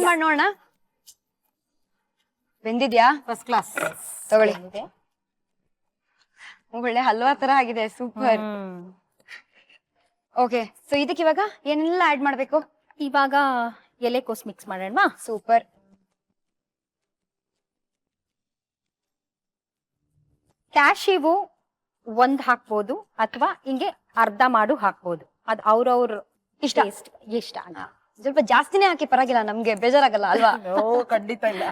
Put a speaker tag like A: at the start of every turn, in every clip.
A: ಮಾಡಿ ನೋಡೋಣ. ಬೆಂದಿದ್ಯಾ?
B: First class.
A: ತಗೊಳ್ಳಿ. ಒಳ್ಳೆ ಹಲ್ವಾ ತರ ಆಗಿದೆ, ಸೂಪರ್. ಓಕೆ, ಸೊ ಇದಕ್ಕೆ ಇವಾಗ ಏನೆಲ್ಲ ಆಡ್ ಮಾಡ್ಬೇಕು?
C: ಇವಾಗ ಎಲೆಕೋಸ್ ಮಿಕ್ಸ್ ಮಾಡೋಣ.
A: ಸೂಪರ್.
C: ಕ್ಯಾಶಿವು ಒಂದ್ ಹಾಕ್ಬೋದು ಅಥವಾ ಹಿಂಗೆ ಅರ್ಧ ಮಾಡು ಹಾಕ್ಬೋದು, ಅದ್ ಅವ್ರವ್ರ
A: ಇಷ್ಟ
C: ಇಷ್ಟ.
A: ಸ್ವಲ್ಪ ಜಾಸ್ತಿನೇ ಹಾಕಿ ಪರವಾಗಿಲ್ಲ, ನಮ್ಗೆ ಬೇಜಾರಾಗಲ್ಲ ಅಲ್ವಾ?
B: ಖಂಡಿತ ಇಲ್ಲ.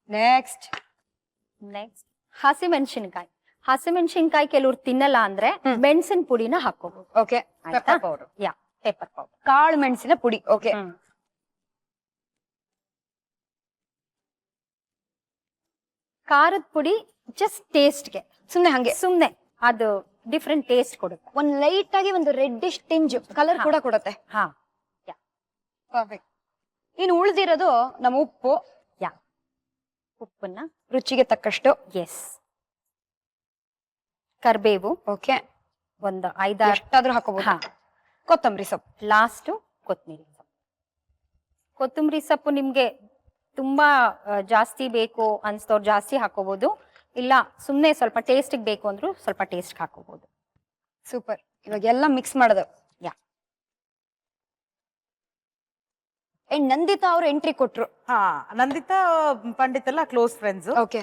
A: ನೆಕ್ಸ್ಟ್
C: ಹಸಿಮೆಣಸಿನ್ಕಾಯಿ. ಹಸಿಮೆಣಸಿನ್ಕಾಯಿ ಕೆಲವ್ರು ತಿನ್ನಲ್ಲ ಅಂದ್ರೆ ಮೆಣಸಿನ ಪುಡಿನ ಹಾಕೋಬಹುದು.
A: Okay,
B: pepper powder.
C: Yeah, pepper powder,
A: ಕಾಳು ಮೆಣಸಿನ ಪುಡಿ. ಓಕೆ,
C: ಖಾರದ ಪುಡಿ ಜಸ್ಟ್ ಟೇಸ್ಟ್ಗೆ, ಸುಮ್ನೆ ಅದು ಡಿಫ್ರೆಂಟ್ ಟೇಸ್ಟ್ ಕೊಡುತ್ತೆ.
A: ಒಂದ್ ಲೈಟ್ ಆಗಿ ಒಂದು ರೆಡ್ಡಿಶ್ ಟಿಂಜ್ ಕಲರ್ ಕೂಡ ಕೊಡುತ್ತೆ.
C: ಹಾ,
A: ಪರ್ಫೆಕ್ಟ್. ಇನ್ನು ಉಳ್ದಿರೋದು ನಮ್ಮ ಉಪ್ಪು.
C: ಯಾ, ಉಪ್ಪನ್ನ
A: ರುಚಿಗೆ ತಕ್ಕಷ್ಟು.
C: ಎಸ್. ಕರ್ಬೇವು
A: ಓಕೆ,
C: ಒಂದು 5-6
A: ಎಷ್ಟಾದ್ರೂ ಹಾಕೋಬಹುದು. ಕೊತ್ತಂಬರಿ ಸೊಪ್ಪು
C: ಲಾಸ್ಟ್. ಕೊತ್ತಂಬರಿ ಸೊಪ್ಪು ನಿಮ್ಗೆ ತುಂಬಾ ಜಾಸ್ತಿ ಬೇಕು ಅನ್ಸ್ತವ್ರು ಜಾಸ್ತಿ ಹಾಕೋಬಹುದು, ಇಲ್ಲ ಸುಮ್ನೆ ಸ್ವಲ್ಪ ಟೇಸ್ಟಿಗೆ ಬೇಕು ಅಂದ್ರು ಸ್ವಲ್ಪ ಟೇಸ್ಟ್ ಹಾಕೋಬಹುದು.
A: ಸೂಪರ್. ಇವಾಗ ಎಲ್ಲ ಮಿಕ್ಸ್ ಮಾಡೋದು.
C: ಯಾ.
A: ನಂದಿತಾ ಅವ್ರು ಎಂಟ್ರಿ ಕೊಟ್ರು.
B: ನಂದಿತಾ ಪಂಡಿತ್ ಎಲ್ಲ close friends.
A: Okay,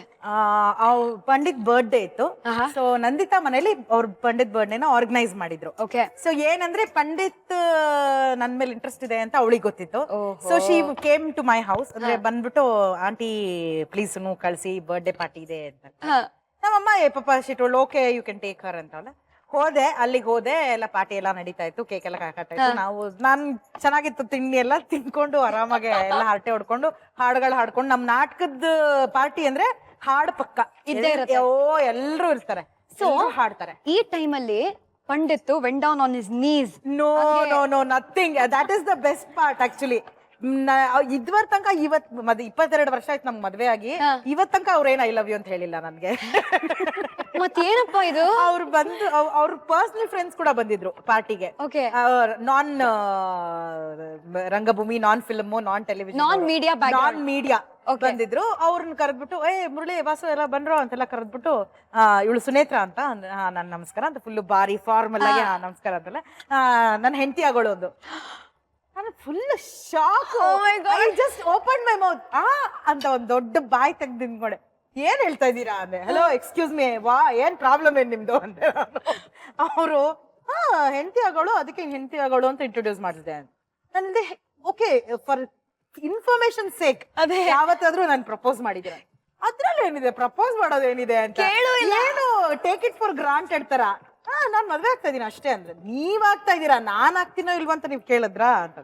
B: Pandit birthday ಇತ್ತು. ಸೊ ನಂದಿತಾ ಮನೇಲಿ ಅವ್ರ ಪಂಡಿತ್ ಬರ್ಡೇನ ಆರ್ಗನೈಸ್ ಮಾಡಿದ್ರು.
A: ಓಕೆ.
B: ಸೊ ಏನಂದ್ರೆ ಪಂಡಿತ್ ನನ್ ಮೇಲೆ ಇಂಟ್ರೆಸ್ಟ್ ಇದೆ ಅಂತ ಅವಳಿಗೆ ಗೊತ್ತಿತ್ತು. So she came to my house. ಅಂದ್ರೆ ಬಂದ್ಬಿಟ್ಟು ಆಂಟಿ ಪ್ಲೀಸ್ ಕಳ್ಸಿ ಬರ್ಡೇ ಪಾರ್ಟಿ ಇದೆ ಅಂತ. ನಮ್ಮಮ್ಮ ಪಾಪ she told okay you can take her ಅಂತ. ಅಲ್ಲಿಗೆ ಹೋದೆ, ಎಲ್ಲ ಪಾರ್ಟಿ ಎಲ್ಲ ನಡೀತಾ ಇತ್ತು, ಕೇಕ್ ಎಲ್ಲ ಕಟ್ ಇತ್ತು. ನಾನ್ ಚೆನ್ನಾಗಿತ್ತು ತಿಂಡಿ ಎಲ್ಲ ತಿನ್ಕೊಂಡು ಆರಾಮಾಗಿ ಎಲ್ಲ ಹರಟೆ ಹೊಡ್ಕೊಂಡು ಹಾಡುಗಳು ಹಾಡ್ಕೊಂಡು, ನಮ್ ನಾಟಕದ ಪಾರ್ಟಿ ಅಂದ್ರೆ ಹಾಡು ಪಕ್ಕ
A: ಇದ್ದೇ ಇರುತ್ತೆ.
B: ಎಲ್ರು ಇರ್ತಾರೆ, ಸೊ ಹಾಡ್ತಾರೆ.
A: ಈ ಟೈಮಲ್ಲಿ Pandit went down on his knees.
B: No no no nothing. That is the best part actually. ಇದ್ವರ ತನಕ 22 ವರ್ಷ ಆಯ್ತು ನಮ್ಗೆ ಮದ್ವೆ ಆಗಿ, ಇವತ್ ತನಕ ಅವ್ರೇನ್ ಐ ಲವ್ ಯು ಅಂತ ಹೇಳಿಲ್ಲ ನನ್ಗೆ.
A: ಮತ್ತೇನಪ್ಪ ಇದು?
B: ಅವ್ರು ಬಂದು ಅವ್ರ ಪರ್ಸನಲ್ ಫ್ರೆಂಡ್ಸ್ ಕೂಡ ಬಂದಿದ್ರು ಪಾರ್ಟಿಗೆ.
A: ಓಕೆ,
B: ನಾನ್ ರಂಗಭೂಮಿ, ನಾನ್ ಫಿಲ್ಮ್, ನಾನ್ ಟೆಲಿವಿಷನ್,
A: ನಾನ್
B: ಮೀಡಿಯಾ ಬಂದಿದ್ರು. ಅವ್ರನ್ನ ಕರೆದ್ಬಿಟ್ಟು ಮುರಳಿ ವಾಸು ಎಲ್ಲ ಬಂದ್ರು ಅಂತೆಲ್ಲ ಕರೆದ್ಬಿಟ್ಟು, ಇವಳು ಸುನೇತ್ರ ಅಂತ, ನನ್ ನಮಸ್ಕಾರ ಅಂತ ಫುಲ್ ಬಾರಿ ಫಾರ್ಮಲ್ ಆಗಿ ನಮಸ್ಕಾರ ಅಂತೆಲ್ಲ, ನನ್ನ ಹೆಂಡತಿ ಆಗೋಳು ಒಂದು. ನಾನು full shock. I just open my mouth ಅಂತ ಒಂದ್ ದೊಡ್ಡ ಬಾಯ್ ತೆಗ್ದು ನಿಂತ್ಕೊಂಡೆ. ಏನ್ ಹೇಳ್ತಾ ಇದ್ದೀರಾ ಅಂದೆ. ಹಲೋ ಎಕ್ಸ್ಕ್ಯೂಸ್ ಮೀ, ಏನ್ ಪ್ರಾಬ್ಲಮ್ ಏನ್ ನಿಮ್ದು ಅಂತ. ಅವರು ಹೆಂಡತಿ ಆಗೋಳು, ಅದಕ್ಕೆ ಹೆಂಡತಿ ಆಗೋಳು ಅಂತ ಇಂಟ್ರೊಡ್ಯೂಸ್ ಮಾಡಿದೆ. ನನಗೆ ಓಕೆ, ಫಾರ್ ಇನ್ಫಾರ್ಮೇಶನ್ ಸೇಕ್, ಅದೇ ಯಾವತ್ತಾದ್ರೂ ನಾನು ಪ್ರಪೋಸ್ ಮಾಡಿದ್ರೆ ಅದ್ರಲ್ಲಿ ಏನಿದೆ, ಪ್ರಪೋಸ್ ಮಾಡೋದು ಏನಿದೆ ಅಂತ ಏನು ಟೇಕ್ ಇಟ್ ಫಾರ್ ಗ್ರಾಂಟೆಡ್ ತರ. ನಾನ್ ಮದ್ವೆ ಆಗ್ತಾ ಇದೀನಿ ಅಷ್ಟೇ ಅಂದ್ರೆ, ನೀವ್ ಆಗ್ತಾ ಇದೀರಾ, ನಾನ್ ಆಗ್ತೀನೋ ಇಲ್ವ ಅಂತ ನೀವ್ ಕೇಳಿದ್ರಾ ಅಂತ.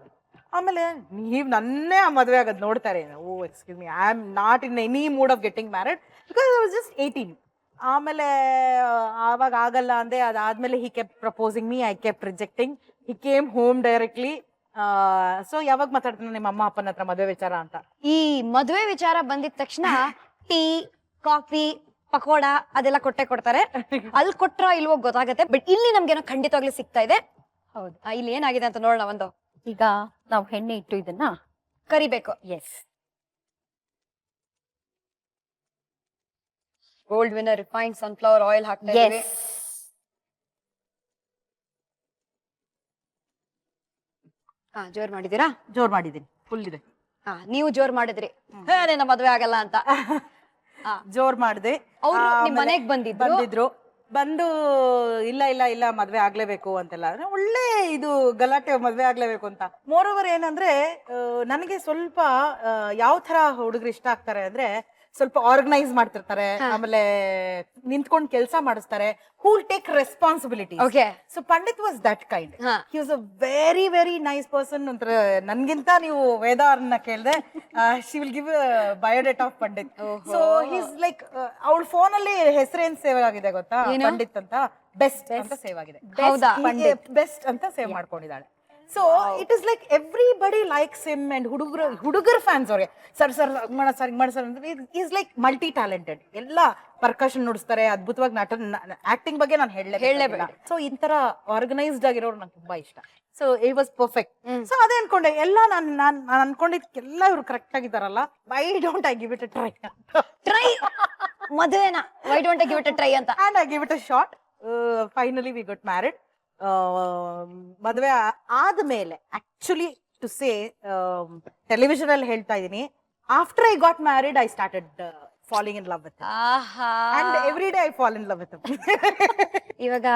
B: ಆಮೇಲೆ ನೀವ್ ನನ್ನೇ ಮದ್ವೆ ಆಗೋದ್ ನೋಡ್ತಾರೆ. Excuse me, I am not in any mood of getting married because I was just 18. ಆಮೇಲೆ ಆವಾಗ ಆಗಲ್ಲ ಅಂದೆ. ಅದಾದ್ಮೇಲೆ he kept proposing me, I kept rejecting. He came home directly. So ಯಾವಾಗ ಮಾತಾಡ್ತಾನೆ ನಿಮ್ಮ ಅಮ್ಮ ಅಪ್ಪನ ಹತ್ರ ಮದ್ವೆ ವಿಚಾರ ಅಂತ.
A: ಈ ಮದುವೆ ವಿಚಾರ ಬಂದಿದ ತಕ್ಷಣ ಟೀ, ಕಾಫಿ, ಪಕೋಡ ಅದೆಲ್ಲ ಕೊಡ್ತಾರೆ. ಅಲ್ಲಿ ಕೊಟ್ರ ಇಲ್ವೋ ಗೊತ್ತಾಗತ್ತೆ, ಬಟ್ ಇಲ್ಲಿ ನಮ್ಗೇನೋ ಖಂಡಿತವಾಗ್ಲೂ ಸಿಗ್ತಾ ಇದೆ. ಹೌದು, ಇಲ್ಲಿ ಏನಾಗಿದೆ ಅಂತ ನೋಡೋಣ. ಒಂದು
C: ಈಗ ನಾವು ಎಣ್ಣೆ ಇಟ್ಟು ಇದನ್ನ
A: ಕರಿಬೇಕು.
C: Yes.
A: Gold winner refined sunflower oil ಹಾಕ್ತಾ ಇದ್ದೀವಿ. ಜೋರ್ ಮಾಡಿದೀರಾ?
B: ಜೋರ್ ಮಾಡಿದೀನಿ, ಫುಲ್ ಇದೆ.
A: ನೀವು ಜೋರ್ ಮಾಡಿದ್ರಿ, ನನ್ನ ಮದ್ವೆ ಆಗಲ್ಲ ಅಂತ.
B: ಜೋರ್ ಮಾಡಿದೆ.
A: ಅವ್ರು ನಿಮ್ ಮನೆಗ್ ಬಂದಿದ್ರು.
B: ಬಂದು ಇಲ್ಲ ಇಲ್ಲ ಇಲ್ಲ ಮದ್ವೆ ಆಗ್ಲೇಬೇಕು ಅಂತೆಲ್ಲ, ಒಳ್ಳೆ ಇದು ಗಲಾಟೆ, ಮದ್ವೆ ಆಗ್ಲೇಬೇಕು ಅಂತ. ಮೋರ್ ಓವರ್ ಏನಂದ್ರೆ, ನನಗೆ ಸ್ವಲ್ಪ ಯಾವ ತರ ಹುಡುಗರು ಇಷ್ಟ ಆಗ್ತಾರೆ ಅಂದ್ರೆ, ಸ್ವಲ್ಪ ಆರ್ಗನೈಸ್ ಮಾಡ್ತಿರ್ತಾರೆ, ಆಮೇಲೆ ನಿಂತ್ಕೊಂಡು ಕೆಲಸ ಮಾಡಿಸ್ತಾರೆ, who will take responsibility. So Pandit was that kind. He was a very very nice person. ಒಂಥರ ನನ್ಗಿಂತ ನೀವು ವೇದಾರ್ನ ಕೇಳಿದೆ, she will give biodata of Pandit. So he's like, ಅವಳ ಫೋನ್ ಅಲ್ಲಿ ಹೆಸರೇನ್ ಸೇವ್ ಆಗಿದೆ ಗೊತ್ತಾ? ಪಂಡಿತ್ ಅಂತ ಬೆಸ್ಟ್ ಅಂತ ಸೇವ್ ಆಗಿದೆ. ಬೆಸ್ಟ್ ಅಂತ ಸೇವ್ ಮಾಡ್ಕೊಂಡಿದ್ದಾಳೆ. So it is like everybody likes him and ಹುಡುಗರ ಫ್ಯಾನ್ಸ್ ಅವ್ರಿಗೆ ಸರ್ ಮಾಡ ಸರ್ ಅಂದ್ರೆ ಈಸ್ ಲೈಕ್ ಮಲ್ಟಿ ಟ್ಯಾಲೆಂಟೆಡ್. ಎಲ್ಲ ಪರ್ಕಷನ್ ನುಡಿಸ್ತಾರೆ, ಅದ್ಭುತವಾಗಿ ಆಕ್ಟಿಂಗ್ ಬಗ್ಗೆ ನಾನು ಹೇಳಲೇಬೇಡ. ಸೊ ಈ ತರ ಆರ್ಗನೈಸ್ಡ್ ಆಗಿರೋರು ನಂಗೆ ತುಂಬಾ ಇಷ್ಟ. So it was perfect. So ಅದೇ ಅನ್ಕೊಂಡೆ ಎಲ್ಲ ನಾನು ಅನ್ಕೊಂಡಿದ್ಕೆಲ್ಲ ಇವ್ರು ಕರೆಕ್ಟ್ ಆಗಿದಾರಲ್ಲ, why don't I give it a
A: try ಮದುವೆನ why don't I give it a try ಅಂತ.
B: And I give it a shot. Finally we got married. ಮದುವೆ ಆದ್ಮೇಲೆ ಆಕ್ಚುಲಿ ಟು ಸೇ ಟೆಲಿವಿಷನ್ ಅಲ್ಲಿ ಹೇಳ್ತಾ ಇದೀನಿ, after I got married I started falling in love with and every day I fall in love with.
A: ಇವಾಗ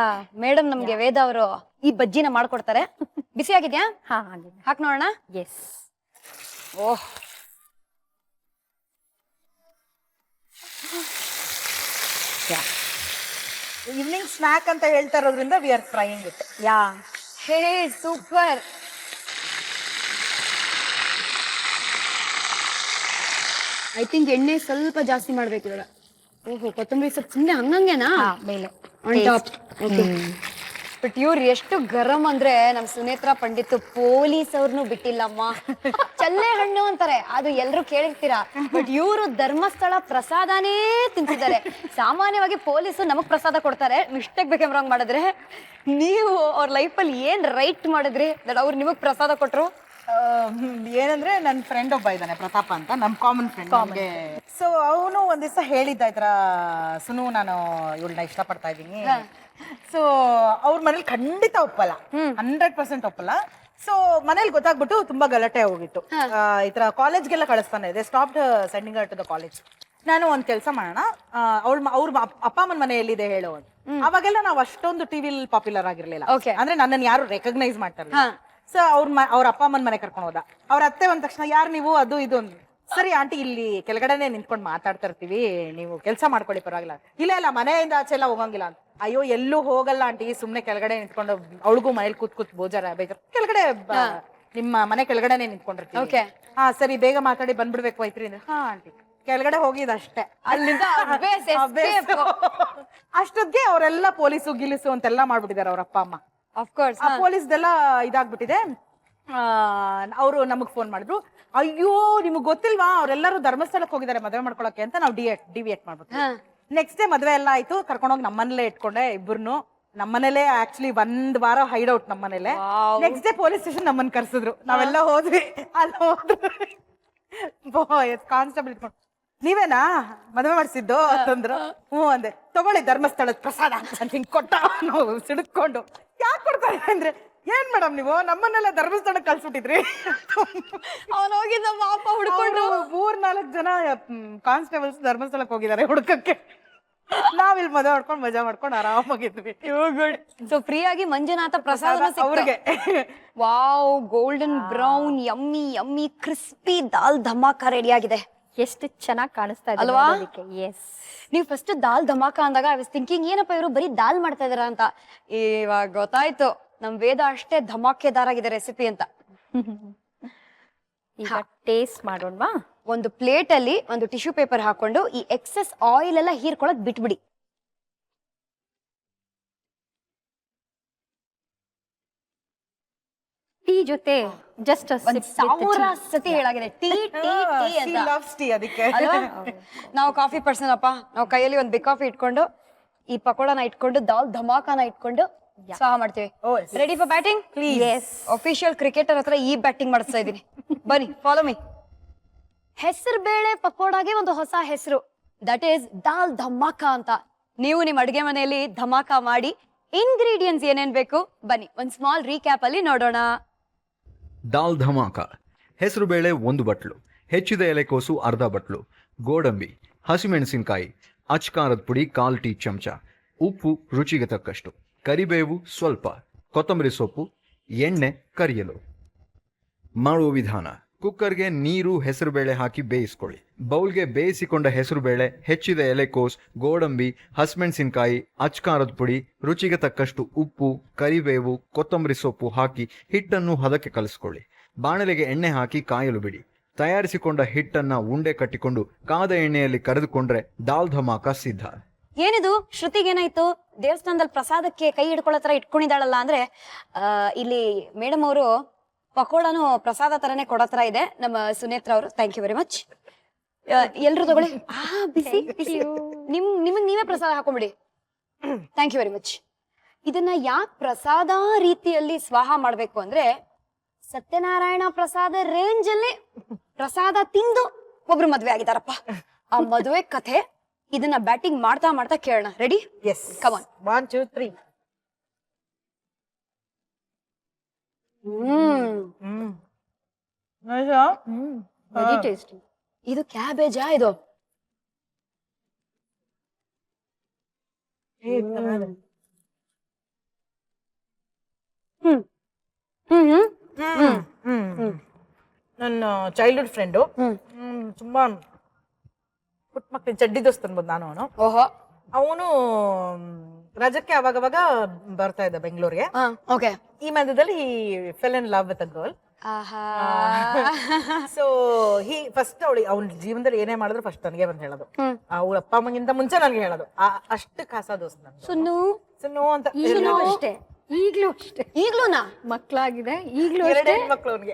A: madam ನಮ್ಗೆ ವೇದ ಅವರು ಈ ಬಜ್ಜಿನ ಮಾಡ್ಕೊಡ್ತಾರೆ. ಬಿಸಿ ಆಗಿದ್ಯಾ?
C: ಹಾ ಹಾಗೆ.
A: ಹಾಕ್ ನೋಡೋಣ.
C: ಎಸ್.
A: ಓಹ್,
B: ಈವ್ನಿಂಗ್ ಸ್ನಾಕ್ ಅಂತ ಹೇಳ್ತಾ ಇರೋದ್ರಿಂದ we are frying it.
C: Yeah.
A: Hey super. I think ಎಣ್ಣೆ ಸ್ವಲ್ಪ ಜಾಸ್ತಿ ಮಾಡ್ಬೇಕು ಇವಾಗ. ಓಹೋ, ಕೊತ್ತಂಬರಿ ಸೊಪ್ಪು ಸುಮ್ಮನೆ ಹಂಗಂಗೆನಾ
C: ಮೇಲೆ
A: ಆನ್ ಟಾಪ್. ಬಟ್ ಇವ್ರು ಎಷ್ಟು ಗರಂ ಅಂದ್ರೆ ನಮ್ ಸುನೇತ್ರಾ ಪಂಡಿತ್ ಪೊಲೀಸ್ ಅವ್ರನ್ನು ಬಿಟ್ಟಿಲ್ಲಮ್ಮ. ಚಲ್ಲೆ ಹಣ್ಣು ಅಂತಾರೆ, ಅದು ಎಲ್ರು ಕೇಳಿರ್ತೀರಾ. ಬಟ್ ಇವರು ಧರ್ಮಸ್ಥಳ ಪ್ರಸಾದನೇ ತಿಂತಿದ್ದಾರೆ. ಸಾಮಾನ್ಯವಾಗಿ ಪೊಲೀಸು ನಮಗ್ ಪ್ರಸಾದ ಕೊಡ್ತಾರೆ, ಮಿಸ್ಟೇಕ್ ಬೇಕೆಂಬ್ರಂಗ್ ಮಾಡಿದ್ರೆ. ನೀವು ಅವ್ರ ಲೈಫಲ್ಲಿ ಏನ್ ರೈಟ್ ಮಾಡಿದ್ರಿ ದಟ್ ಅವ್ರು ನಿಮಗ್ ಪ್ರಸಾದ ಕೊಟ್ರು?
B: ಏನಂದ್ರೆ ನನ್ನ ಫ್ರೆಂಡ್ ಒಬ್ಬ ಇದ್ದಾನೆ ಪ್ರತಾಪ ಅಂತ, ನಮ್ ಕಾಮನ್ ಫ್ರೆಂಡ್. ಸೊ ಅವನು ಒಂದ್ ದಿವಸ ಹೇಳಿದ್ದ ಈ ತರ, ಸುನು ನಾನು ಇವಳನ್ನ ಇಷ್ಟಪಡ್ತಾ ಇದ್ದೀನಿ. ಸೊ ಅವ್ರ ಮನೇಲಿ ಖಂಡಿತ ಒಪ್ಪಲ್ಲ, 100% ಒಪ್ಪಲ್ಲ. ಸೊ ಮನೇಲಿ ಗೊತ್ತಾಗ್ಬಿಟ್ಟು ತುಂಬಾ ಗಲಾಟೆ ಹೋಗಿತ್ತು. ಈ ತರ ಕಾಲೇಜ್ಗೆಲ್ಲ ಕಳಿಸ್ತಾನೆ ಇದೆ, stop sending to the college. ನಾನು ಒಂದ್ ಕೆಲಸ ಮಾಡೋಣ, ಅವ್ರ ಅಪ್ಪ ಅಮ್ಮನ ಮನೆ ಎಲ್ಲಿದೆ ಹೇಳೋ ಅಂತ. ಅವಾಗೆಲ್ಲ ನಾವು ಅಷ್ಟೊಂದು ಟಿವಿಲಿ ಪಾಪ್ಯುಲರ್ ಆಗಿರ್ಲಿಲ್ಲ, ಅಂದ್ರೆ ನನ್ನನ್ನು ಯಾರು ರೆಕಗ್ನೈಸ್ ಮಾಡ್ತಾ ಇರಲಿಲ್ಲ. ಸೊ ಅವ್ರ ಅಪ್ಪ ಅಮ್ಮನ ಮನೆ ಕರ್ಕೊಂಡು ಹೋದ. ಅವ್ರ ಅತ್ತೆ ಒಂದ್ ತಕ್ಷಣ ಯಾರು ನೀವು, ಅದು ಇದು ಅಂದ್ರು. ಸರಿ ಆಂಟಿ ಇಲ್ಲಿ ಕೆಳಗಡೆನೆ ನಿಂತ್ಕೊಂಡು ಮಾತಾಡ್ತಾ ಇರ್ತೀವಿ, ನೀವು ಕೆಲಸ ಮಾಡ್ಕೊಳ್ಳಿ ಪರವಾಗಿಲ್ಲ. ಇಲ್ಲ ಮನೆಯಿಂದ ಆಚೆ ಎಲ್ಲ ಹೋಗಂಗಿಲ್ಲ ಅಂತ. ಅಯ್ಯೋ ಎಲ್ಲೂ ಹೋಗಲ್ಲ ಆಂಟಿ, ಸುಮ್ನೆ ಕೆಳಗಡೆ ನಿಂತ್ಕೊಂಡು ಅವಳಿಗೂ ಮನೇಲಿ ಕೂತ್ ಬೇಜಾರ ಕೆಳಗಡೆ ನಿಮ್ಮ ಮನೆ ಕೆಳಗಡೆನೆ ನಿಂತ್ಕೊಂಡಿರ್ತೀವಿ. ಹಾ ಸರಿ ಬೇಗ ಮಾತಾಡಿ ಬಂದ್ಬಿಡ್ಬೇಕು ಐತ್ರಿ ಅಂದ್ರೆ, ಹಾ ಆಂಟಿ ಕೆಳಗಡೆ ಹೋಗಿದ ಅಷ್ಟೇ.
A: ಅಲ್ಲಿಂದ
B: ಅಷ್ಟೊತ್ತಿಗೆ ಅವರೆಲ್ಲ ಪೊಲೀಸು ಗಿಲಿಸು ಅಂತೆಲ್ಲ ಮಾಡ್ಬಿಟ್ಟಿದ್ದಾರೆ ಅವ್ರ ಅಪ್ಪ ಅಮ್ಮ.
A: ಅಫ್ಕೋರ್ಸ್
B: ಪೊಲೀಸ್ದೆಲ್ಲ ಇದಾಗ್ಬಿಟ್ಟಿದೆ. ಅವರು ನಮಗ್ ಫೋನ್ ಮಾಡಿದ್ರು, ಅಯ್ಯೋ ನಿಮಗ್ ಗೊತ್ತಿಲ್ವಾ ಅವರೆಲ್ಲರೂ ಧರ್ಮಸ್ಥಳಕ್ಕೆ ಹೋಗಿದ್ದಾರೆ ಮದುವೆ ಮಾಡ್ಕೊಳಕ್ಕೆ ಅಂತ. ನಾವು ಡಿವಿಯೇಟ್ ಮಾಡ್ಬಿಟ್ಟು ನೆಕ್ಸ್ಟ್ ಡೇ ಮದುವೆ ಎಲ್ಲ ಆಯ್ತು. ಕರ್ಕೊಂಡೋಗಿ ನಮ್ಮನೇಲೆ ಇಟ್ಕೊಂಡೆ ಇಬ್ಬರನ್ನು. ನಮ್ಮನೇಲೆ ಆಕ್ಚುಲಿ 1 ವಾರ ಹೈಡ್ ಔಟ್ ನಮ್ಮನೇಲೆ. ನೆಕ್ಸ್ಟ್ ಡೇ ಪೊಲೀಸ್ ಸ್ಟೇಷನ್ ನಮ್ಮನ್ನ ಕರ್ಸಿದ್ರು. ನಾವೆಲ್ಲ ಹೋದ್ವಿ. ಅಲ್ಲಿ ಹೋದ್ರೆ ಕಾನ್ಸ್ಟೇಬಲ್ ಇಟ್ಕೊಂಡು, ನೀವೇನಾ ಮದುವೆ ಮಾಡಿಸಿದ್ದು ಅಂತಂದ್ರು. ಹ್ಞೂ ಅಂದೆ. ತಗೊಳ್ಳಿ ಧರ್ಮಸ್ಥಳದ ಪ್ರಸಾದ ಅಂತ ಹಿಂಗ್ ಕೊಟ್ಟ. ನಾವು ಸಿಡ್ಕೊಂಡು, ಯಾಕೆ ಕೊಡ್ತಾರೆ ಅಂದ್ರೆ, ಏನ್ ಮೇಡಮ್ ನೀವು ನಮ್ಮನ್ನೆಲ್ಲ ಧರ್ಮಸ್ಥಳಕ್ಕೆ ಕಳ್ಸ್ಬಿಟ್ಟಿದ್ರಿ.
A: ಅವನ್ ಹೋಗಿದ್ದ ಪಾಪ ಹುಡ್ಕೊಂಡು
B: 3-4 ಜನ ಕಾನ್ಸ್ಟೇಬಲ್ಸ್ ಧರ್ಮಸ್ಥಳಕ್ಕೆ ಹೋಗಿದ್ದಾರೆ ಹುಡ್ಕಕ್ಕೆ. ನಾವಿಲ್ಲಿ ಮದುವೆ ಮಾಡ್ಕೊಂಡು ಮಜಾ ಮಾಡ್ಕೊಂಡು ಆರಾಮಾಗಿದ್ವಿ.
A: ಸೊ ಫ್ರೀ ಆಗಿ ಮಂಜುನಾಥ ಪ್ರಸಾದ
B: ಅವ್ರಿಗೆ.
A: Wow, golden brown yummy yummy crispy dal dhamaka ready ಆಗಿದೆ.
C: ಎಷ್ಟು ಚೆನ್ನಾಗಿ ಕಾಣಿಸ್ತಾ ಇದೆ
A: ಅಲ್ವಾ?
C: ಎಸ್.
A: ನೀವು ಫಸ್ಟ್ ದಾಲ್ ಧಮಾಕ ಅಂದಾಗ ಐ ವಾಸ್ ಥಿಂಕಿಂಗ್ ಏನಪ್ಪ ಇವರು ಬರೀ ದಾಲ್ ಮಾಡ್ತಾ ಇದಾರ ಅಂತ. ಇವಾಗ ಗೊತ್ತಾಯ್ತು ನಮ್ ವೇದ ಅಷ್ಟೇ ಧಮಾಕೆದಾರ್ ಆಗಿದೆ ರೆಸಿಪಿ ಅಂತ.
C: ಈಗ ಟೇಸ್ಟ್ ಮಾಡೋಣವಾ?
A: ಒಂದು ಪ್ಲೇಟ್ ಅಲ್ಲಿ ಒಂದು ಟಿಶ್ಯೂ ಪೇಪರ್ ಹಾಕೊಂಡು ಈ ಎಕ್ಸೆಸ್ ಆಯಿಲ್ ಎಲ್ಲ ಹೀರ್ಕೊಳಕ್ ಬಿಟ್ಬಿಡಿ.
C: ಟೀ ಜೊತೆ ಜಸ್ಟ್
A: ಸಾವಿರ ಸತಿ ಹೇಳಾಗಿದೆ ಟೀ ಟೀ ಟೀ ಅಂತ.
B: ಅದಕ್ಕೆ
A: ನಾವು ಕಾಫಿ ಪರ್ಸನ್ ಅಪ್ಪ. ನಾವು ಕೈಯಲ್ಲಿ ಒಂದು ಬಿಗ್ ಕಾಫಿ ಇಟ್ಕೊಂಡು ಈ ಪಕೋಡನ ಇಟ್ಕೊಂಡು ದಾಲ್ ಧಮಾಕನ ಇಟ್ಕೊಂಡು ಸ್ವಾಹ ಮಾಡ್ತೀವಿ. Ready for batting?
C: Please.
A: Official cricketer ಹತ್ರ ಈ ಬ್ಯಾಟಿಂಗ್ ಮಾಡಿಸ್ತಾ ಇದೀನಿ. ಬನ್ನಿ, ಫಾಲೋ ಮೀ. ಹೆಸರು ಬೇಳೆ ಪಕೋಡಾಗೆ ಒಂದು ಹೊಸ ಹೆಸರು, ದಟ್ ಈಸ್ ದಾಲ್ ಧಮಾಕ ಅಂತ. ನೀವು ನಿಮ್ಮ ಅಡುಗೆ ಮನೆಯಲ್ಲಿ ಧಮಾಕ ಮಾಡಿ. ಇಂಗ್ರೀಡಿಯೆಂಟ್ಸ್ ಏನೇನ್ ಬೇಕು ಬನ್ನಿ ಒಂದ್ ಸ್ಮಾಲ್ ರೀಕ್ಯಾಪ್ ಅಲ್ಲಿ ನೋಡೋಣ.
D: ದಾಲ್ ಧಮಾಕ: ಹೆಸರುಬೇಳೆ 1 ಬಟ್ಲು, ಹೆಚ್ಚಿದ ಎಲೆಕೋಸು ಅರ್ಧ ಬಟ್ಲು, ಗೋಡಂಬಿ, ಹಸಿಮೆಣಸಿನಕಾಯಿ, ಅಚ್ಕಾರದ ಪುಡಿ 1/4 ಟೀ ಚಮಚ, ಉಪ್ಪು ರುಚಿಗೆ ತಕ್ಕಷ್ಟು, ಕರಿಬೇವು ಸ್ವಲ್ಪ, ಕೊತ್ತಂಬರಿ ಸೊಪ್ಪು, ಎಣ್ಣೆ ಕರಿಯಲು. ಮಾಡುವ ವಿಧಾನ: ಕುಕ್ಕರ್ಗೆ ನೀರು ಹೆಸರುಬೇಳೆ ಹಾಕಿ ಬೇಯಿಸ್ಕೊಳ್ಳಿ. ಬೌಲ್ಗೆ ಬೇಯಿಸಿಕೊಂಡ ಹೆಸರುಬೇಳೆ, ಹೆಚ್ಚಿದ ಎಲೆಕೋಸ್, ಗೋಡಂಬಿ, ಹಸಿಮೆಣಸಿನಕಾಯಿ, ಅಚ್ಕಾರದ ಪುಡಿ, ರುಚಿಗೆ ತಕ್ಕಷ್ಟು ಉಪ್ಪು, ಕರಿಬೇವು, ಕೊತ್ತಂಬರಿ ಸೊಪ್ಪು ಹಾಕಿ ಹಿಟ್ಟನ್ನು ಹದಕ್ಕೆ ಕಲಿಸ್ಕೊಳ್ಳಿ. ಬಾಣಲೆಗೆ ಎಣ್ಣೆ ಹಾಕಿ ಕಾಯಲು ಬಿಡಿ. ತಯಾರಿಸಿಕೊಂಡ ಹಿಟ್ಟನ್ನ ಉಂಡೆ ಕಟ್ಟಿಕೊಂಡು ಕಾದ ಎಣ್ಣೆಯಲ್ಲಿ ಕರೆದುಕೊಂಡ್ರೆ ದಾಲ್ ಧಮಾಕ ಸಿದ್ಧ.
A: ಏನಿದು ಶ್ರುತಿಗೇನಾಯ್ತು? ದೇವಸ್ಥಾನದಲ್ಲಿ ಪ್ರಸಾದಕ್ಕೆ ಕೈ ಹಿಡ್ಕೊಳ್ಳೋ ತರ ಇಟ್ಕೊಂಡಿದ್ದಾಳಲ್ಲ ಅಂದ್ರೆ ಇಲ್ಲಿ ಮೇಡಮ್ ಅವರು ಪಕೋಡಾನು ಪ್ರಸಾದ ತರನೇ ಕೊಡೋ ತರ ಇದೆ ನಮ್ಮ ಸುನೇತ್ರ ಅವರು. Thank you very much. ಎಲ್ರು ತಗೊಳ್ಳಿ. ಬಿಸಿ ಬಿಸಿ. ನಿಮಗ್ ನೀವೇ ಪ್ರಸಾದ ಹಾಕೊಂಬಿಡಿ. Thank you very much. ಇದನ್ನ ಯಾಕೆ ಪ್ರಸಾದ ರೀತಿಯಲ್ಲಿ ಸ್ವಾಹ ಮಾಡ್ಬೇಕು ಅಂದ್ರೆ, ಸತ್ಯನಾರಾಯಣ ಪ್ರಸಾದ ರೇಂಜ್ ಅಲ್ಲಿ ಪ್ರಸಾದ ತಿಂದು ಒಬ್ರು ಮದ್ವೆ ಆಗಿದಾರಪ್ಪ. ಆ ಮದುವೆ ಕಥೆ ಇದನ್ನ ಬ್ಯಾಟಿಂಗ್ ಮಾಡ್ತಾ ಮಾಡ್ತಾ ಕೇಳೋಣ. Ready?
B: Yes,
A: Come on.
B: 1 2 3.
C: Very tasty.
A: ಇದು ಕ್ಯಾಬೇಜಾ ಇದು?
B: ನನ್ನ ಚೈಲ್ಡ್ಹುಡ್ ಫ್ರೆಂಡು, ತುಂಬಾ ಪುಟ್ಟ ಮಕ್ಳಿಗೆ ಚಡ್ಡಿ ದೋಸ್ತ್ ಅನ್ಬೋದು ನಾನು. ಅವನು
A: ಓಹೋ.
B: ಅವನು ರಜಕ್ಕೆ ಅವಾಗವಾಗ ಬರ್ತಾ ಇದ್ದ ಬೆಂಗಳೂರಿಗೆ.
A: ಓಕೆ.
B: ಈ ಮಧ್ಯದಲ್ಲಿ fell in love with a girl. So first ಅವ್ನ ಜೀವನದಲ್ಲಿ ಏನೇ ಮಾಡಿದ್ರು ಫಸ್ಟ್ ನನಗೆ ಬಂದು ಹೇಳೋದು. ಅವ್ಳ ಅಪ್ಪ ಅಮ್ಮಗಿಂತ ಮುಂಚೆ ನನಗೆ ಹೇಳೋದು. ಅಷ್ಟು ಖಾಸ ದೋಸ್ತ್ ನನ್ಗೆ. ಸುನ್ನು ಅಂತ
C: ಅಷ್ಟೇ, ಈಗ್ಲೂ ಅಷ್ಟೇ.
A: ಈಗ್ಲೂನಾ?
C: ಮಕ್ಳಾಗಿದೆ, ಈಗ್ಲೂ
B: ಎರಡೇ ಮಕ್ಳು ಅವನಿಗೆ.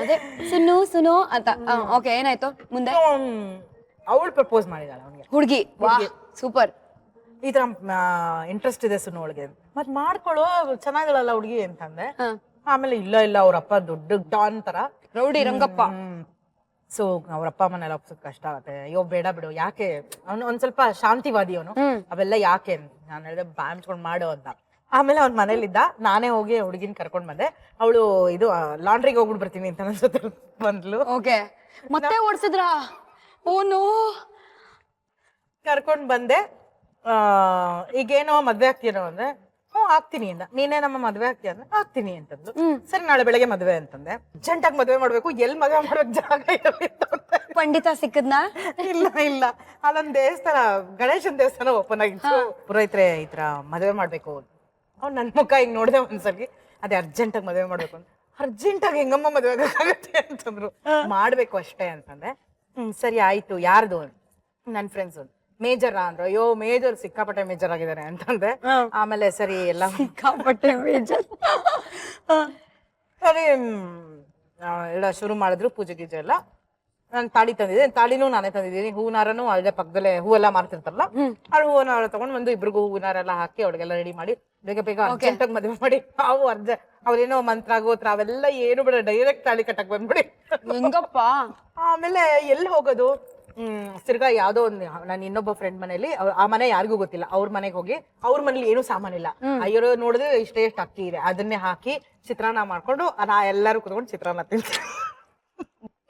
A: ಅದೇ ಸುನು ಅಂತ. ಓಕೆ, ಏನಾಯ್ತು ಮುಂದೆ?
B: ಅವಳು ಪ್ರಪೋಸ್ ಮಾಡಿದಾಳೆ ಅವನಿಗೆ.
A: ಹುಡುಗಿ? ಸೂಪರ್.
B: ಈ ತರ ಇಂಟ್ರೆಸ್ಟ್ ಇದೆ ಸುನ್ನು ಒಳಗೆ, ಮತ್ ಮಾಡ್ಕೊಳ್ಳೋ ಚೆನ್ನಾಗಿಳಲ್ಲ ಹುಡುಗಿ ಅಂತಂದೆ. ಆಮೇಲೆ ಇಲ್ಲ ಅವ್ರಪ್ಪ ದೊಡ್ಡ ಡಾನ್ ತರ
A: ರೌಡಿ ರಂಗಪ್ಪ.
B: ಸೊ ಅವ್ರಪ್ಪ ಅಮ್ಮನೆಲ್ಲ ಒಪ್ಸೋದ್ ಕಷ್ಟ ಆಗತ್ತೆ. ಅಯ್ಯೋ ಬೇಡ ಬಿಡು, ಯಾಕೆ ಅವ್ನು ಒಂದ್ ಸ್ವಲ್ಪ ಶಾಂತಿವಾದಿ ಅವನು, ಅವೆಲ್ಲ ಯಾಕೆ ನಾನು ಹೇಳಿದೆ ಬ್ಯಾಮ್ಸ್ಕೊಂಡ್ ಮಾಡು ಅಂತ. ಆಮೇಲೆ ಅವ್ನ ಮನೇಲಿದ್ದ, ನಾನೇ ಹೋಗಿ ಹುಡುಗಿನ ಕರ್ಕೊಂಡ್ ಬಂದೆ. ಅವಳು ಇದು ಲಾಂಡ್ರಿಗೆ ಹೋಗ್ಬಿಟ್ಟು ಬರ್ತೀನಿ ಅಂತ ನನ್ನ ಜೊತೆ ಬಂದ್ಲು.
A: ಓಕೆ, ಮತ್ತೆ ಓಡಿಸಿದ್ರ? ಓನೋ.
B: ಕರ್ಕೊಂಡ್ ಬಂದೆ. ಈಗೇನೋ ಮದ್ವೆ ಆಗ್ತೀನೋ ಅಂದ್ರೆ, ಆಗ್ತೀನಿ ಅಂದ. ನೀನೇ ನಮ್ಮ ಮದ್ವೆ ಆಗ್ತೀಯ ಅಂದ್ರೆ ಆಗ್ತೀನಿ ಅಂತಂದು. ಸರಿ ನಾಳೆ ಬೆಳಗ್ಗೆ ಮದ್ವೆ ಅಂತಂದೆ. ಅರ್ಜೆಂಟಾಗಿ ಮದ್ವೆ ಮಾಡ್ಬೇಕು, ಎಲ್ಲಿ ಮದ್ವೆ ಮಾಡೋಕ್ ಜಾಗ ಇರಲಿ.
A: ಪಂಡಿತ ಸಿಕ್ಕದ್ನಾ?
B: ಇಲ್ಲ ಅಲ್ಲೊಂದ್ ದೇವಸ್ಥಾನ, ಗಣೇಶನ್ ದೇವಸ್ಥಾನ ಓಪನ್ ಆಗಿತ್ತು. ಪುರೋಹಿತ್ರೆ ಈ ತರ ಮದ್ವೆ ಮಾಡ್ಬೇಕು. ಅವ್ನು ನನ್ ಮುಖ ಹಿಂಗ್ ನೋಡ್ದೆ ಒಂದ್ಸಲಿ. ಅದೇ ಅರ್ಜೆಂಟಾಗಿ ಮದ್ವೆ ಮಾಡ್ಬೇಕು ಅಂತ. ಅರ್ಜೆಂಟಾಗಿ ಹೆಂಗಮ್ಮ ಮದ್ವೆ ಆಗತ್ತೆ ಅಂತಂದ್ರು. ಮಾಡ್ಬೇಕು ಅಷ್ಟೇ ಅಂತಂದೆ. ಸರಿ ಆಯ್ತು. ಯಾರ್ದು? ನನ್ ಫ್ರೆಂಡ್ಸ್. ಮೇಜರ್ ಅಂದ್ರು. ಅಯ್ಯೋ ಮೇಜರ್ ಸಿಕ್ಕಾಪಟ್ಟೆ ಮೇಜರ್ ಆಗಿದ್ದಾರೆ ಅಂತಂದೆ. ಆಮೇಲೆ ಸರಿ ಎಲ್ಲ
A: ಸಿಕ್ಕಾಪಟ್ಟೆ ಮೇಜರ್.
B: ಸರಿ ಎಲ್ಲ ಶುರು ಮಾಡಿದ್ರು, ಪೂಜೆ ಗೀಜೆ ಎಲ್ಲ. ನಾನು ತಾಳಿ ತಂದಿದ್ದೆ, ತಾಳಿನೂ ನಾನೇ ತಂದಿದ್ದೀನಿ. ಹೂವಿನಾರನು ಅಲ್ಲೇ ಪಕ್ಕದಲ್ಲೇ ಹೂವೆಲ್ಲ ಮಾರ್ತಿರ್ತಾರಲ್ಲ, ಅವ್ಳು ಹೂವಿನಾರ ತಗೊಂಡ್ ಬಂದು ಇಬ್ರಿಗೂ ಹೂವಿನಾರೆಲ್ಲ ಹಾಕಿ ಅವ್ಳಿಗೆಲ್ಲ ರೆಡಿ ಮಾಡಿ ಬೇಗ ಅರ್ಜೆಂಟಾಗಿ ಮದುವೆ ಮಾಡಿ. ಅವ್ರೇನೋ ಮಂತ್ರ ಗೋತ್ರ ಅವೆಲ್ಲ ಏನು ಬಿಡ, ಡೈರೆಕ್ಟ್ ತಾಳಿ ಕಟ್ಟಕ್ ಬಂದ್ಬಿಡಿ.
A: ಹೆಂಗಪ್ಪ?
B: ಆಮೇಲೆ ಎಲ್ಲಿ ಹೋಗೋದು? ತಿರ್ಗಾ ಯಾವ್ದೋ ಒಂದು ನಾನು ಇನ್ನೊಬ್ಬ ಫ್ರೆಂಡ್ ಮನೇಲಿ, ಆ ಮನೆ ಯಾರಿಗೂ ಗೊತ್ತಿಲ್ಲ, ಅವ್ರ ಮನೆಗೆ ಹೋಗಿ ಅವ್ರ ಮನೇಲಿ ಏನು ಸಾಮಾನಿಲ್ಲ. ಅಯ್ಯೋ ನೋಡಿದ್ರೆ ಇಷ್ಟೇ ಅಕ್ಕಿ ಇದೆ, ಅದನ್ನೇ ಹಾಕಿ ಚಿತ್ರಾನ್ನ ಮಾಡ್ಕೊಂಡು ನಾ ಎಲ್ಲರೂ ಕುತ್ಕೊಂಡು ಚಿತ್ರಾನ್ನ ತಿಂತೀವಿ.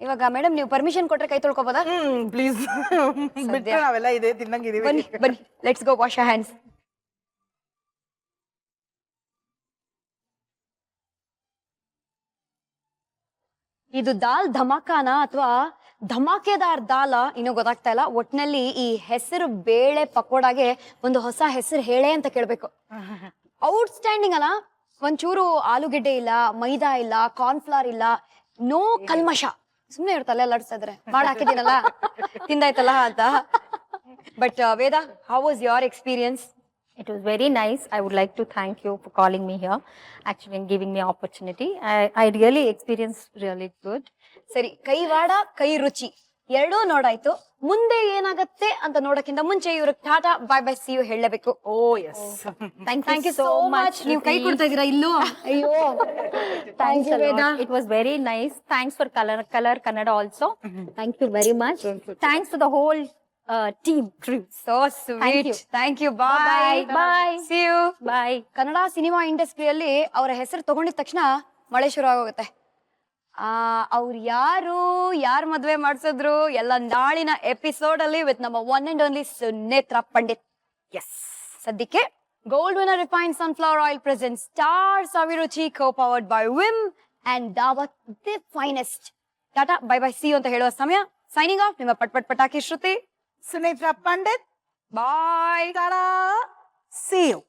A: ಇವಾಗ ಮೇಡಮ್ ನೀವು ಪರ್ಮಿಷನ್ ಕೊಟ್ರೆ ಕೈ ತೊಳ್ಕೊಬೋದಾ?
B: ಪ್ಲೀಸ್. ಬಿಟ್ಟರೆ ನಾವೆಲ್ಲ ಇದೆ ತಿನ್ನಂಗಿದೀವಿ.
A: ಬನ್ನಿ let's go wash your hands. ಇದು ದಾಲ್ ಧಮಾಕಾನ ಅಥವಾ ಧಮಾಕೆದಾರ್ ದಾಲ ಇನ್ನೂ ಗೊತ್ತಾಗ್ತಾ ಇಲ್ಲ. ಒಟ್ನಲ್ಲಿ ಈ ಹೆಸರು ಬೇಳೆ ಪಕೋಡಾಗೆ ಒಂದು ಹೊಸ ಹೆಸರು ಹೇಳೆ ಅಂತ ಕೇಳ್ಬೇಕು. ಔಟ್ಸ್ಟ್ಯಾಂಡಿಂಗ್ ಅಲ್ಲ? ಒಂಚೂರು ಆಲೂಗೆಡ್ಡೆ ಇಲ್ಲ, ಮೈದಾ ಇಲ್ಲ, ಕಾರ್ನ್ಫ್ಲವರ್ ಇಲ್ಲ, ನೋ ಕಲ್ಮಶ. ಸುಮ್ನೆ ಇರ್ತಲ್ಲ ಎಲ್ಲಾಡ್ಸ್ತಾ ಇದ್ರೆ, ಮಾಡಿ ಹಾಕಿದ್ದೀನಲ್ಲ ತಿಂದಾಯ್ತಲ್ಲ ಅಂತ. But Veda, how was your experience?
C: It was very nice. I would like to thank you for calling me here, actually, and giving me opportunity. I really experienced really good.
A: ಸರಿ, ಕೈವಾಡ ಕೈ ರುಚಿ ಎರಡೂ ನೋಡಾಯ್ತು. ಮುಂದೆ ಏನಾಗತ್ತೆ ಅಂತ ನೋಡಕ್ಕಿಂತ ಮುಂಚೆ ಇವ್ರಿಗೆ tata bye bye see you ಹೇಳಲೇಬೇಕು.
B: Oh yes,
C: Thank you so much.
A: ನೀವು ಕೈ ಕೊಡ್ತಾ ಇದೀರಾ ಇಲ್ಲೂ? ಅಯ್ಯೋ,
C: Thanks a lot. It was very nice. Thanks for Color Kannada also. Thank you very much. Thanks to the whole team crew.
A: So sweet. Thank you. Bye.
C: Bye.
A: See you.
C: Bye.
A: Kannada cinema ಇಂಡಸ್ಟ್ರಿಯಲ್ಲಿ ಅವರ ಹೆಸರು ತಗೊಂಡಿದ ತಕ್ಷಣ ಮಳೆ ಶುರು ಆಗೋಗುತ್ತೆ. ಅವ್ರು ಯಾರು ಮದ್ವೆ ಮಾಡ್ಸಿದ್ರು ಎಲ್ಲ ನಾಳಿನ ಎಪಿಸೋಡ್ ಅಲ್ಲಿ ವಿತ್ ನಮ್ಮ one and only Sunetra Pandit. Yes, ಸದ್ಯಕ್ಕೆ gold winner refined sunflower oil present star Abhiruchi co powered by Vim and Daawat the finest. Tata bye bye see you ಅಂತ ಹೇಳುವ ಸಮಯ. ಸೈನಿಂಗ್ ಆಫ್, ನಿಮ್ಮ ಪಟಾಕಿ Shruti,
B: Sunetra Pandit.
A: Bye.
B: Tata, see you.